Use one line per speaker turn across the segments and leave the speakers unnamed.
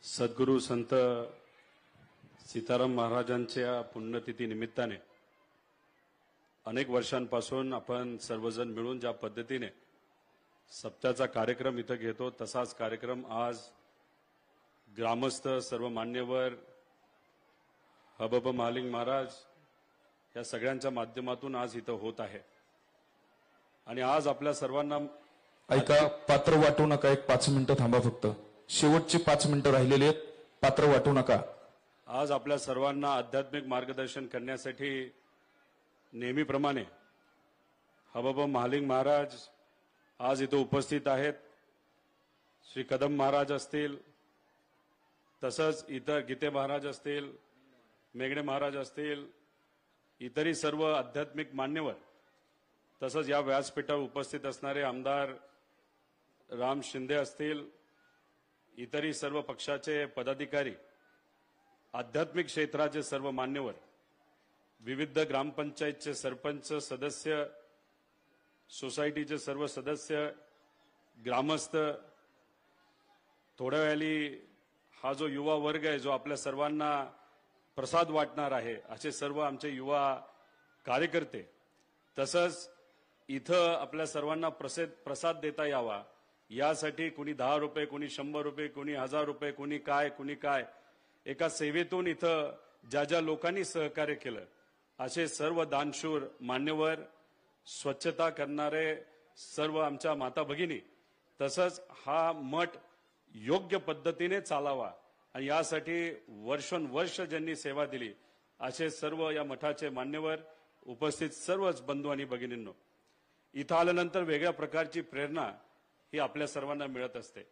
सद्गुरू संत सीताराम महाराजांच्या पुण्यतिथी निमित्ताने अनेक वर्षांपासून आपण सर्वजण मिळून ज्या पद्धतीने सप्त्याचा कार्यक्रम इथं घेतो तसाच कार्यक्रम आज ग्रामस्थ सर्व मान्यवर हबब महालिंग महाराज या सगळ्यांच्या माध्यमातून आज इथं होत आहे। आणि आज आपल्या सर्वांना
ऐका, पात्र वाटू नका, एक 5 मिनिटं थांबा, फक्त शेवटचे 5 मिनिटं राहिलेले आहेत, पात्र वाटू नका।
आज आपल्या सर्वांना आध्यात्मिक मार्गदर्शन करण्यासाठी नेहमीप्रमाणे हबब महालिंग महाराज आज इथे उपस्थित आहेत। श्री कदम महाराज असतील, तसंच इतर गीते महाराज असतील, मेघडे महाराज असतील, इतरही सर्व आध्यात्मिक मान्यवर, तसंच या व्यासपीठावर उपस्थित असणारे आमदार राम शिंदे असतील, इतरही सर्व पक्षाचे पदाधिकारी, आध्यात्मिक क्षेत्राचे सर्व मान्यवर, विविध ग्रामपंचायतचे सरपंच सदस्य, सोसायटीचे सर्व सदस्य, ग्रामस्थ, थोड्या वेळी हा जो युवा वर्ग आहे जो आपल्या सर्वांना प्रसाद वाटणार आहे, असे सर्व आमचे युवा कार्यकर्ते, तसंच इथं आपल्या सर्वांना प्रसाद देता यावा यासाठी कुणी 10 रुपये, कुणी 100 रुपये, कुणी 1000 रुपये, कुणी काय, एका सेवेतून इथं ज्या ज्या लोकांनी सहकार्य केलं असे सर्व दानशूर मान्यवर, स्वच्छता करणारे सर्व आमच्या माता भगिनी, तसंच हा मठ योग्य पद्धतीने चालावा आणि यासाठी वर्षोनवर्ष ज्यांनी सेवा दिली असे सर्व या मठाचे मान्यवर, उपस्थित सर्वच बंधू आणि भगिनींनो, इथं आल्यानंतर वेगळ्या प्रकारची प्रेरणा ही आपल्या सर्वांना मिळत असते।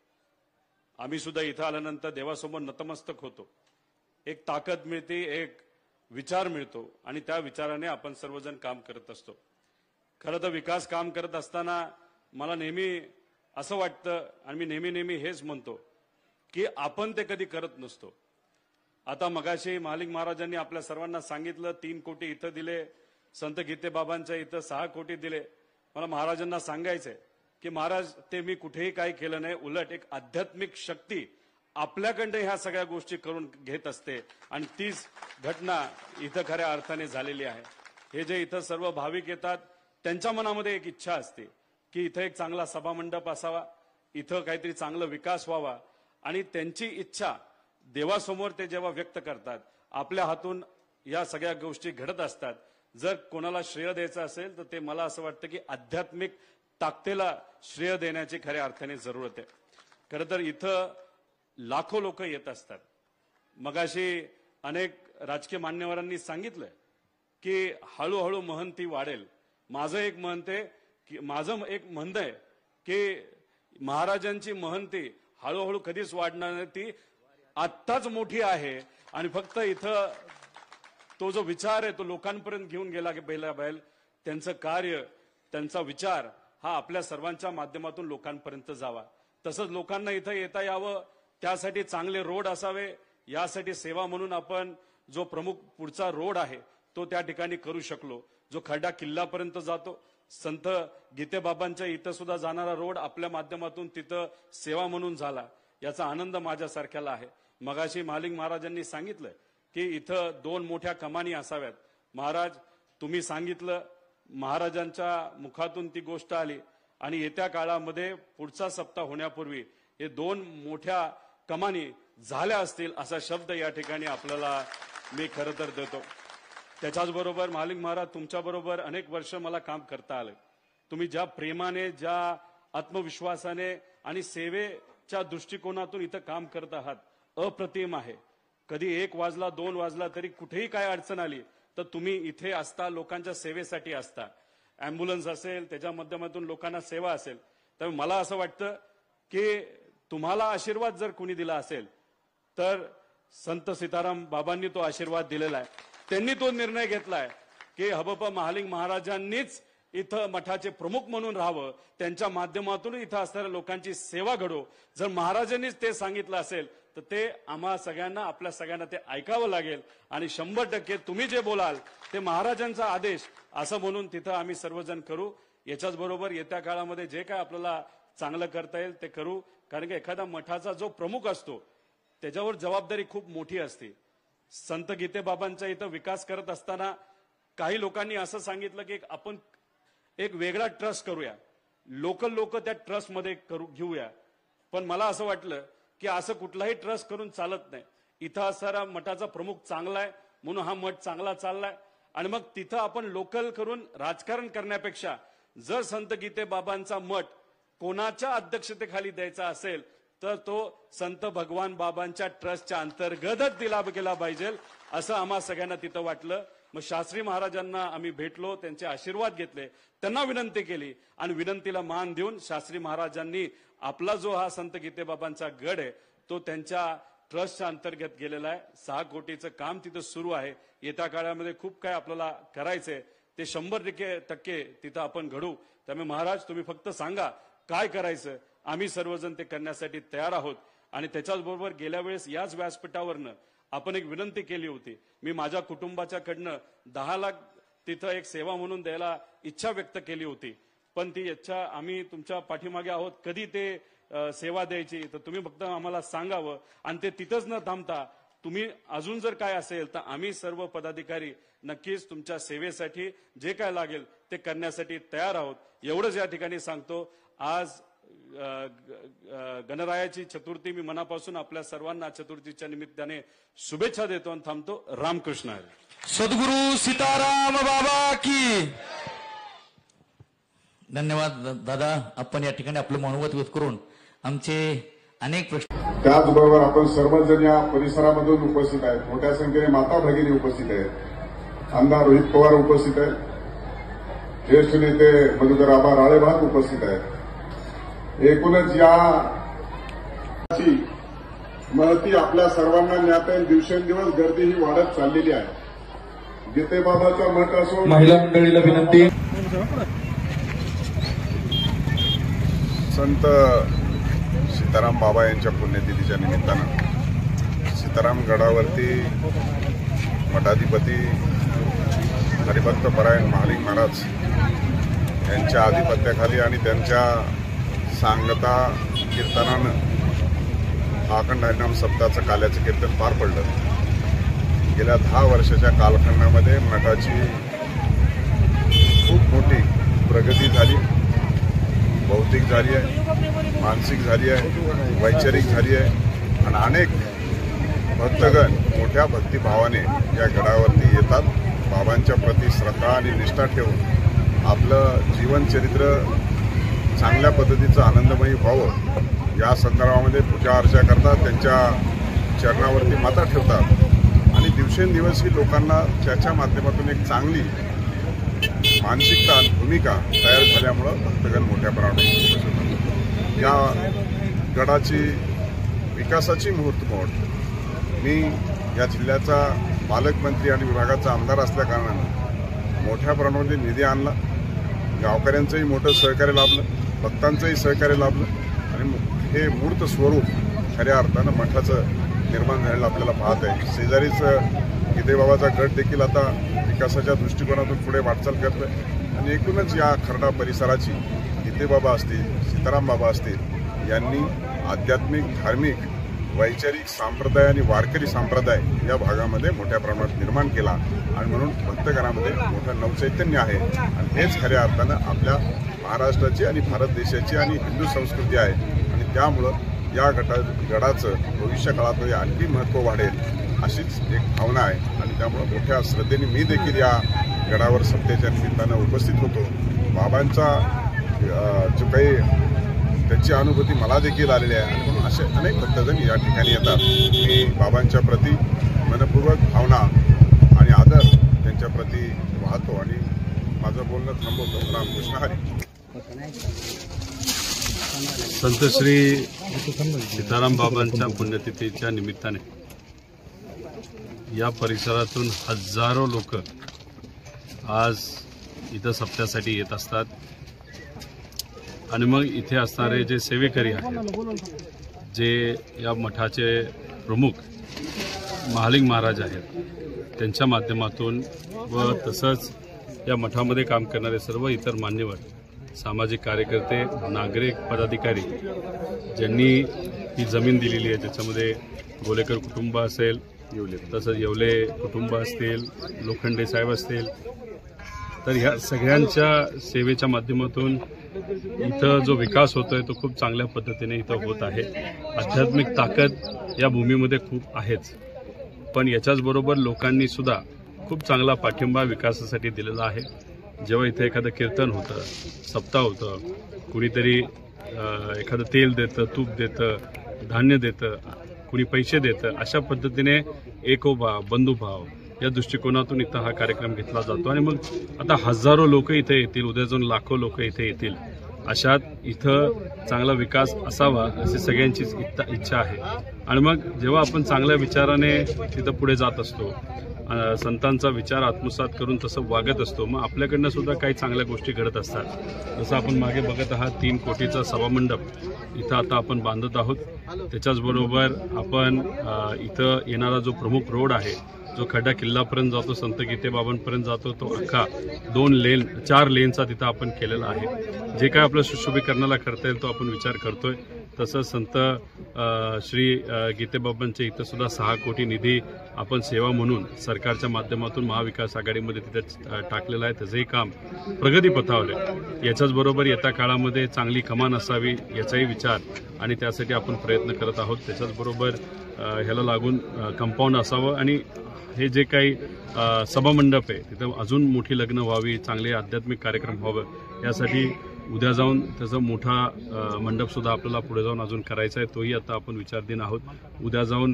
आम्ही सुद्धा इथं आल्यानंतर देवासमोर नतमस्तक होतो, एक ताकद मिळते, एक विचार मिळतो आणि त्या विचाराने आपण सर्वजण काम करत असतो। खरं तर विकास काम करत असताना मला नेहमी असं वाटतं आणि मी नेहमी हेच म्हणतो की आपण ते कधी करत नसतो। आता मगाशी महालिंग महाराजांनी आपल्या सर्वांना सांगितलं 3 कोटी इथं दिले, संत गीते बाबांच्या इथं 6 कोटी दिले। मला महाराजांना सांगायचंय की महाराज ते मी कुठेही काही केलं नाही, उलट एक आध्यात्मिक शक्ती आपल्याकडे ह्या सगळ्या गोष्टी करून घेत असते आणि तीच घटना इथं खऱ्या अर्थाने झालेली आहे। हे जे इथं सर्व भाविक येतात त्यांच्या मनामध्ये एक इच्छा असते की इथं एक चांगला सभामंडप असावा, इथं काहीतरी चांगला विकास व्हावा आणि त्यांची इच्छा देवासमोर ते जेव्हा व्यक्त करतात, आपल्या हातून या सगळ्या गोष्टी घडत असतात। जर कोणाला श्रेय द्यायचं असेल तर ते मला असं वाटतं की आध्यात्मिक ताकदीला श्रेय देण्याची खऱ्या अर्थाने जरूरत आहे। खरं तर इथं लाखो लोक येत असतात। मगाशी अनेक राजकीय मान्यवरांनी सांगितलं की हळूहळू महंती वाढेल। माझं एक म्हणणं आहे की महाराजांची महंती हळूहळू कधीच वाढणार नाही, ती आत्ताच मोठी आहे आणि फक्त इथं तो जो विचार आहे तो लोकांपर्यंत घेऊन गेला की बैल त्यांचं कार्य, त्यांचा विचार हा आपल्या सर्वांच्या माध्यमातून लोकांपर्यंत जावा। तसंच लोकांना इथं येता यावं, त्यासाठी चांगले रोड असावे, यासाठी सेवा म्हणून आपण जो प्रमुख पुढचा रोड आहे तो त्या ठिकाणी करू शकलो, जो खर्डा किल्ल्यापर्यंत जातो, संत गीते बाबांच्या इथं सुद्धा जाणारा रोड आपल्या माध्यमातून तिथं सेवा म्हणून झाला, याचा आनंद माझ्यासारख्याला आहे। मगाशी महालिंग महाराजांनी सांगितलं की इथं 2 मोठ्या कमानी असाव्यात। महाराज तुम्ही सांगितलं, महाराजांच्या मुखातून ती गोष्ट आली आणि येत्या काळामध्ये पुढचा सप्ताह होण्यापूर्वी हे 2 मोठ्या कमानी झाल्या असतील असा शब्द या ठिकाणी आपल्याला मी खरं तर देतो। त्याच्याच बरोबर महालिंग महाराज तुमच्याबरोबर अनेक वर्ष मला काम करता आलं। तुम्ही ज्या प्रेमाने, ज्या आत्मविश्वासाने आणि सेवेच्या दृष्टिकोनातून इथं काम करत आहात, अप्रतिम आहे। कधी 1 वाजला 2 वाजला तरी कुठेही काय अडचण आली तर तुम्ही इथे असता, लोकांच्या सेवेसाठी असता। अँब्युलन्स असेल, त्याच्या माध्यमातून लोकांना सेवा असेल, तर मला असं वाटतं की तुम्हाला आशीर्वाद जर कोणी दिला असेल तर संत सीताराम बाबांनी तो आशीर्वाद दिलेला आहे। त्यांनी तो निर्णय घेतलाय की हबप महालिंग महाराजांनीच इथं मठाचे प्रमुख म्हणून राहावं, त्यांच्या माध्यमातून इथं असणाऱ्या लोकांची सेवा घडो। जर महाराजांनीच ते सांगितलं असेल तर ते आम्हा सगळ्यांना, आपल्या सगळ्यांना ते ऐकावं लागेल आणि 100% तुम्ही जे बोलाल ते महाराजांचा आदेश असं म्हणून तिथं आम्ही सर्वजण करू। याच्याच बरोबर येत्या काळामध्ये जे काय आपल्याला चांगलं करता येईल ते करू, कारण की एखादा मठाचा जो प्रमुख असतो त्याच्यावर जबाबदारी खूप मोठी असते. संत गीतेबाबांचा इथं विकास करत असताना काही लोकांनी असं सांगितलं की आपण एक वेगळा ट्रस्ट करूया, लोक त्या ट्रस्टमध्ये घेऊया. पण मला असं वाटलं की असं कुठलाही ट्रस्ट करून चालत नाही. इथं असणारा मठाचा प्रमुख चांगला आहे म्हणून हा मठ चांगला चाललाय, आणि मग तिथं आपण लोकल करून राजकारण करण्यापेक्षा जर संत गीतेबाबांचा मठ कोणाच्या अध्यक्षतेखाली द्यायचा असेल तर तो संत भगवान बाबांच्या ट्रस्टच्या अंतर्गतच दिला गेला पाहिजे असं आम्हा सगळ्यांना तिथं वाटलं. मग शास्त्री महाराजांना आम्ही भेटलो, त्यांचे आशीर्वाद घेतले, त्यांना विनंती केली आणि विनंतीला मान देऊन शास्त्री महाराजांनी आपला जो हा संत गीतेबाबांचा गड आहे तो त्यांच्या ट्रस्टच्या अंतर्गत गेलेला आहे. 6 कोटीचं काम तिथं सुरू आहे. येत्या काळामध्ये खूप काय आपल्याला करायचंय, ते 100% तिथं आपण घडू. त्यामुळे महाराज तुम्ही फक्त सांगा काय करायचं, आम्ही सर्वजण ते करण्यासाठी तयार आहोत. आणि त्याच्याचबरोबर गेल्या वेळेस याच व्यासपीठावरनं आपण एक विनंती केली होती. मी माझ्या कुटुंबाच्याकडनं 10 लाख तिथं एक सेवा म्हणून द्यायला इच्छा व्यक्त केली होती. पण ती इच्छा आम्ही तुमच्या पाठीमागे आहोत, कधी ते सेवा द्यायची तर तुम्ही फक्त आम्हाला सांगावं. आणि ते तिथंच न थांबता तुम्ही अजून जर काय असेल तर आम्ही सर्व पदाधिकारी नक्कीच तुमच्या सेवेसाठी जे काय लागेल ते करण्यासाठी तयार आहोत. एवढंच या ठिकाणी सांगतो. आज गणरायाची चतुर्थी, मी मनापासून आपल्या सर्वांना चतुर्थीच्या निमित्ताने शुभेच्छा देतो आणि थांबतो. रामकृष्ण हरी.
सद्गुरु सीताराम बाबा की.
धन्यवाद दादा. आपण या ठिकाणी आपलं मनोगत व्यक्त करून आमचे अनेक प्रश्न.
त्याचबरोबर आपण सर्वजण या परिसरामधून उपस्थित आहेत. मोठ्या संख्येने माता भगिनी उपस्थित आहेत. आमदार रोहित पवार उपस्थित आहेत. ज्येष्ठ नेते मधुकर आबा राळेभाग उपस्थित आहेत. एकूणच या महती आपल्या सर्वांना ज्ञात आहे. दिवसेंदिवस गर्दी ही वाढत चाललेली आहे. गीतेबाबाचा मठ असो,
महिला मंडळीला विनंती.
संत सीताराम बाबा यांच्या पुण्यतिथीच्या निमित्तानं सीताराम गडावरती मठाधिपती हरिभक्त परायण महालिंग महाराज यांच्या आधिपत्याखाली आणि त्यांच्या सांगता कीर्तनानं अखंड हरिनाम सप्ताहाचं काल्याचं कीर्तन पार पडलं. गेल्या 10 वर्षाच्या कालखंडामध्ये मठाची खूप मोठी प्रगती झाली. भौतिक झाली आहे, मानसिक झाली आहे, वैचारिक झाली आहे. आणि अनेक भक्तगण मोठ्या भक्तिभावाने या गडावरती येतात. बाबांच्या प्रती श्रद्धा आणि निष्ठा ठेवून आपलं जीवनचरित्र चांगल्या पद्धतीचं आनंदमयी व्हावं या संदर्भामध्ये पूजा अर्चा करतात, त्यांच्या चरणावरती माता ठेवतात. आणि दिवसेंदिवस ही लोकांना त्याच्या माध्यमातून एक चांगली मानसिकता आणि भूमिका तयार झाल्यामुळं भक्तगण मोठ्या प्रमाणात या गडाची विकासाची मुहूर्तमेढ. मी या जिल्ह्याचा पालकमंत्री आणि विभागाचा आमदार असल्याकारणानं मोठ्या प्रमाणामध्ये निधी आणला. गावकऱ्यांचंही मोठं सहकार्य लाभलं, भक्तांचंही सहकार्य लाभलं आणि हे मूर्त स्वरूप खऱ्या अर्थानं मठाचं निर्माण झालेलं आपल्याला पाहत आहे. शेजारीच गीतेबाबाचा गट देखील आता विकासाच्या दृष्टिकोनातून पुढे वाटचाल करतोय. आणि एकूणच या खर्डा परिसराची गीतेबाबा असतील, सीताराम बाबा असतील यांनी आध्यात्मिक, धार्मिक, वैचारिक संप्रदाय आणि वारकरी संप्रदाय या भागामध्ये मोठ्या प्रमाणात निर्माण केला. आणि म्हणून भक्तगणामध्ये मोठं नवचैतन्य आहे. आणि हेच खऱ्या अर्थानं आपल्या महाराष्ट्राची आणि भारत देशाची आणि हिंदू संस्कृती आहे. आणि त्यामुळं या गडाचं भविष्य काळामध्ये आणखी महत्त्व वाढेल अशीच एक भावना आहे. आणि त्यामुळं मोठ्या श्रद्धेने मी देखील या गडावर सप्त्याच्या निमित्तानं उपस्थित होतो. बाबांचा जो काही त्याची अनुभूती मला देखील आलेली आहे. आणि म्हणून असे अनेक भक्तजण या ठिकाणी येतात. मी बाबांच्या प्रती मनपूर्वक भावना आणि आदर त्यांच्या प्रती वाहतो आणि माझं बोलणं थांबवतो. रामकृष्ण हरी.
संत श्री सीताराम बाबांच्या पुण्यतिथीच्या निमित्ताने या परिसरातून हजारो लोक आज इथं सप्त्यासाठी येत असतात. आणि मग इथे असणारे जे सेवेकरी आहेत, जे या मठाचे प्रमुख महालिंग महाराज आहेत, त्यांच्या माध्यमातून व तसंच या मठामध्ये काम करणारे सर्व इतर मान्यवर, सामाजिक कार्यकर्ते, नागरिक, पदाधिकारी ज्यांनी
ही जमीन दिलेली आहे, ज्याच्यामध्ये गोलेकर कुटुंब असेल, तसंच येवले कुटुंब असतील, लोखंडे साहेब असतील. तर ह्या सगळ्यांच्या सेवेच्या माध्यमातून इथं जो विकास होतोय तो खूप चांगल्या पद्धतीने इथं होत आहे. आध्यात्मिक ताकद या भूमीमध्ये खूप आहेच, पण याच्याचबरोबर लोकांनी सुद्धा खूप चांगला पाठिंबा विकासासाठी दिलेला आहे. जेव्हा इथे एखादं कीर्तन होतं, सप्ताह होतं, कुणीतरी एखादं तेल देतं, तूप देतं, धान्य देतं, कुणी पैसे देतं, अशा पद्धतीने एकोभाव, बंधुभाव या दृष्टिकोनातून इथं हा कार्यक्रम घेतला जातो. आणि मग आता हजारो लोक इथे येतील, उद्या जाऊन लाखो लोक इथे येतील. अशात इथं चांगला विकास असावा अशी सगळ्यांचीच इच्छा आहे. आणि मग जेव्हा आपण चांगल्या विचाराने तिथं पुढे जात असतो, संतांचा विचार आत्मसात करून तसं वागत असतो, मग आपल्याकडनं सुद्धा काही चांगल्या गोष्टी घडत असतात. जसं आपण मागे बघत आहात 3 कोटीचा सभामंडप इथं आता आपण बांधत आहोत. त्याच्याचबरोबर आपण इथं येणारा जो प्रमुख रोड आहे, जो खड्डा किल्लापर्यंत जातो, संत गीतेबाबांपर्यंत जातो, तो अख्खा 4 लेनचा तिथं आपण केलेला आहे. जे काय आपल्या सुशोभीकरणाला करता येईल तो आपण विचार करतोय. तसंच संत श्री गीतेबाबांचे इथं सुद्धा 6 कोटी निधी आपण सेवा म्हणून सरकारच्या माध्यमातून महाविकास आघाडीमध्ये तिथे टाकलेलं आहे. त्याचंही काम प्रगतीपथावर आहे. याच्याचबरोबर येत्या काळामध्ये चांगली कमान असावी याचाही विचार आणि त्यासाठी आपण प्रयत्न करत आहोत. त्याच्याचबरोबर ह्याला लागून कंपाऊंड असावं आणि हे जे काही सभामंडप आहे तिथं अजून मोठी लग्न व्हावी, चांगले आध्यात्मिक कार्यक्रम व्हावं, यासाठी उद्या जाऊन त्याचा मोठा मंडप सुद्धा आपल्याला पुढे जाऊन अजून करायचा आहे. तोही आता आपण विचार देणार आहोत. उद्या जाऊन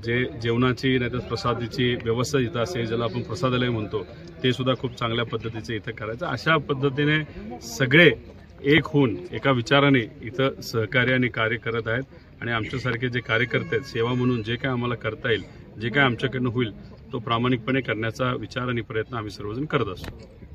जे जेवणाची नाहीतर प्रसादाची व्यवस्था इथं असेल, ज्याला आपण प्रसादालय म्हणतो, ते सुद्धा खूप चांगल्या पद्धतीचे इथं करायचं. अशा पद्धतीने सगळे एक होऊन एका विचाराने इथं सहकार्याने कार्य करत आहेत. आणि आमच्यासारखे जे कार्यकर्ते आहेत, सेवा म्हणून जे काय आम्हाला करता येईल, जे काय आमच्याकडनं होईल तो प्रामाणिकपणे करण्याचा विचार आणि प्रयत्न आम्ही सर्वजण करत असतो.